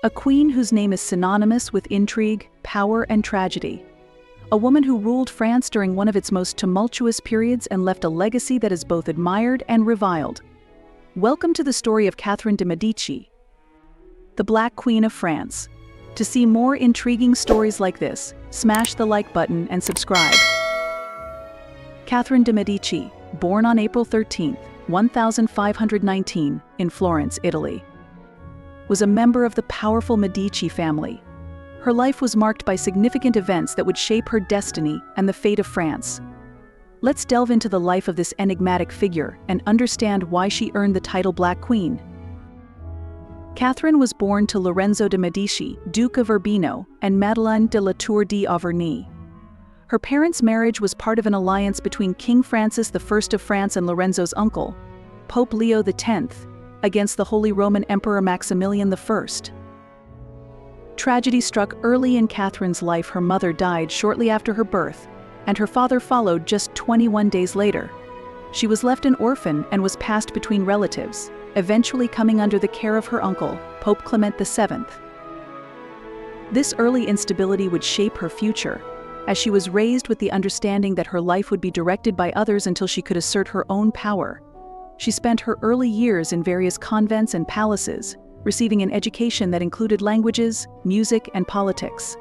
A queen whose name is synonymous with intrigue, power, and tragedy. A woman who ruled France during one of its most tumultuous periods and left a legacy that is both admired and reviled. Welcome to the story of Catherine de Medici, the Black Queen of France. To see more intriguing stories like this, smash the like button and subscribe. Catherine de Medici, born on April 13, 1519, in Florence, Italy, was a member of the powerful Medici family. Her life was marked by significant events that would shape her destiny and the fate of France. Let's delve into the life of this enigmatic figure and understand why she earned the title Black Queen. Catherine was born to Lorenzo de Medici, Duke of Urbino, and Madeleine de la Tour d'Auvergne. Her parents' marriage was part of an alliance between King Francis I of France and Lorenzo's uncle, Pope Leo X, against the Holy Roman Emperor Maximilian I. Tragedy struck early in Catherine's life. Her mother died shortly after her birth, and her father followed just 21 days later. She was left an orphan and was passed between relatives, eventually coming under the care of her uncle, Pope Clement VII. This early instability would shape her future, as she was raised with the understanding that her life would be directed by others until she could assert her own power. She spent her early years in various convents and palaces, receiving an education that included languages, music, and politics.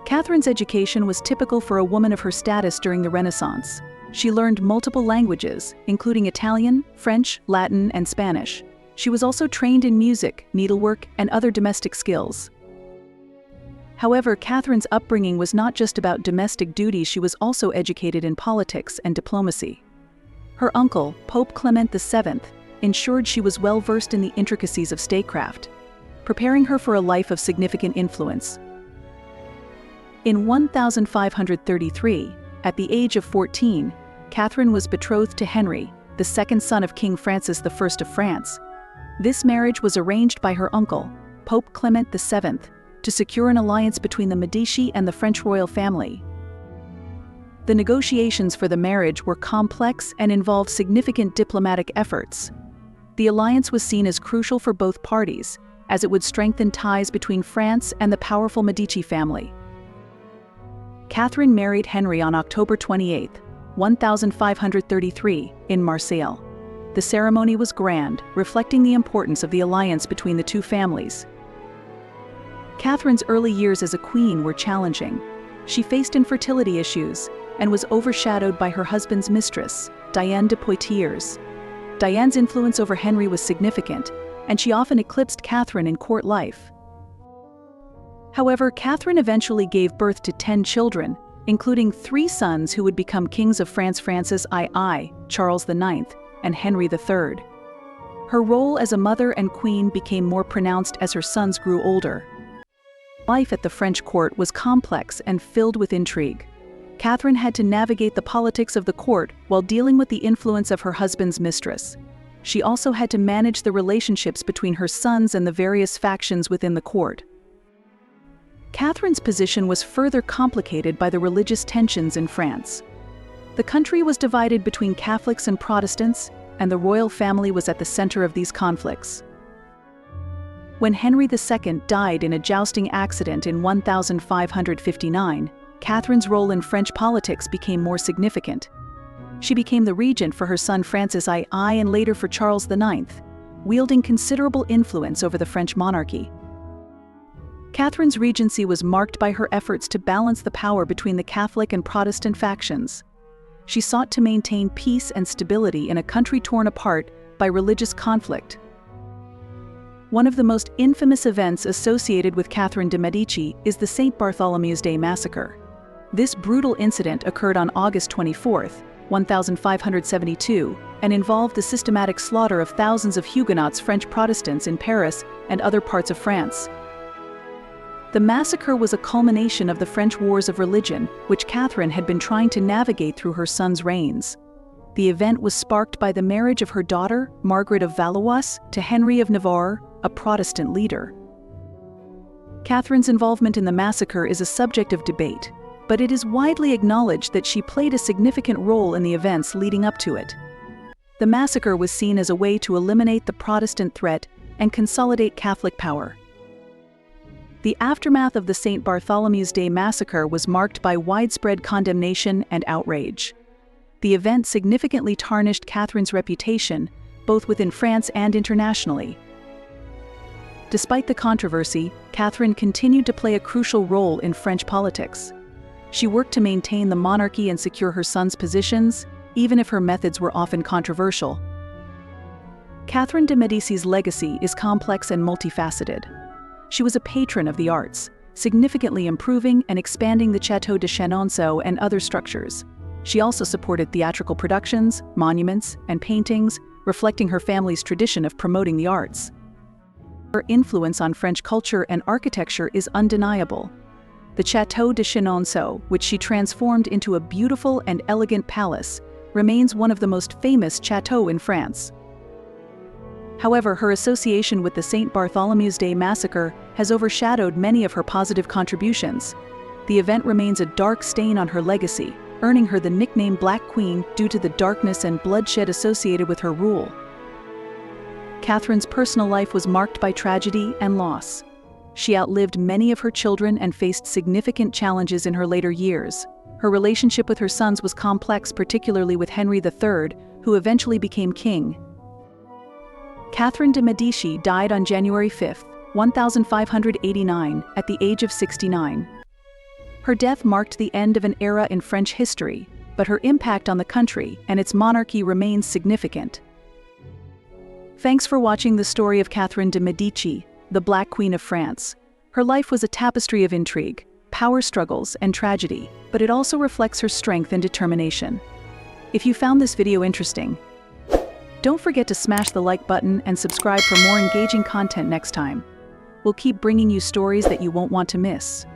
Catherine's education was typical for a woman of her status during the Renaissance. She learned multiple languages, including Italian, French, Latin, and Spanish. She was also trained in music, needlework, and other domestic skills. However, Catherine's upbringing was not just about domestic duties. She was also educated in politics and diplomacy. Her uncle, Pope Clement VII, ensured she was well versed in the intricacies of statecraft, preparing her for a life of significant influence. In 1533, at the age of 14, Catherine was betrothed to Henry, the second son of King Francis I of France. This marriage was arranged by her uncle, Pope Clement VII, to secure an alliance between the Medici and the French royal family. The negotiations for the marriage were complex and involved significant diplomatic efforts. The alliance was seen as crucial for both parties, as it would strengthen ties between France and the powerful Medici family. Catherine married Henry on October 28, 1533, in Marseille. The ceremony was grand, reflecting the importance of the alliance between the two families. Catherine's early years as a queen were challenging. She faced infertility issues and was overshadowed by her husband's mistress, Diane de Poitiers. Diane's influence over Henry was significant, and she often eclipsed Catherine in court life. However, Catherine eventually gave birth to 10 children, including 3 sons who would become kings of France: Francis II, Charles IX, and Henry III. Her role as a mother and queen became more pronounced as her sons grew older. Life at the French court was complex and filled with intrigue. Catherine had to navigate the politics of the court while dealing with the influence of her husband's mistress. She also had to manage the relationships between her sons and the various factions within the court. Catherine's position was further complicated by the religious tensions in France. The country was divided between Catholics and Protestants, and the royal family was at the center of these conflicts. When Henry II died in a jousting accident in 1559, Catherine's role in French politics became more significant. She became the regent for her son Francis II and later for Charles IX, wielding considerable influence over the French monarchy. Catherine's regency was marked by her efforts to balance the power between the Catholic and Protestant factions. She sought to maintain peace and stability in a country torn apart by religious conflict. One of the most infamous events associated with Catherine de Medici is the St. Bartholomew's Day Massacre. This brutal incident occurred on August 24, 1572, and involved the systematic slaughter of thousands of Huguenots, French Protestants in Paris and other parts of France. The massacre was a culmination of the French Wars of Religion, which Catherine had been trying to navigate through her son's reigns. The event was sparked by the marriage of her daughter, Margaret of Valois, to Henry of Navarre, a Protestant leader. Catherine's involvement in the massacre is a subject of debate, but it is widely acknowledged that she played a significant role in the events leading up to it. The massacre was seen as a way to eliminate the Protestant threat and consolidate Catholic power. The aftermath of the St. Bartholomew's Day massacre was marked by widespread condemnation and outrage. The event significantly tarnished Catherine's reputation, both within France and internationally. Despite the controversy, Catherine continued to play a crucial role in French politics. She worked to maintain the monarchy and secure her son's positions, even if her methods were often controversial. Catherine de Medici's legacy is complex and multifaceted. She was a patron of the arts, significantly improving and expanding the Château de Chenonceau and other structures. She also supported theatrical productions, monuments, and paintings, reflecting her family's tradition of promoting the arts. Her influence on French culture and architecture is undeniable. The Château de Chenonceau, which she transformed into a beautiful and elegant palace, remains one of the most famous châteaux in France. However, her association with the St. Bartholomew's Day massacre has overshadowed many of her positive contributions. The event remains a dark stain on her legacy, earning her the nickname Black Queen due to the darkness and bloodshed associated with her rule. Catherine's personal life was marked by tragedy and loss. She outlived many of her children and faced significant challenges in her later years. Her relationship with her sons was complex, particularly with Henry III, who eventually became king. Catherine de Medici died on January 5, 1589, at the age of 69. Her death marked the end of an era in French history, but her impact on the country and its monarchy remains significant. Thanks for watching the story of Catherine de Medici, the Black Queen of France. Her life was a tapestry of intrigue, power struggles, and tragedy, but it also reflects her strength and determination. If you found this video interesting, don't forget to smash the like button and subscribe for more engaging content next time. We'll keep bringing you stories that you won't want to miss.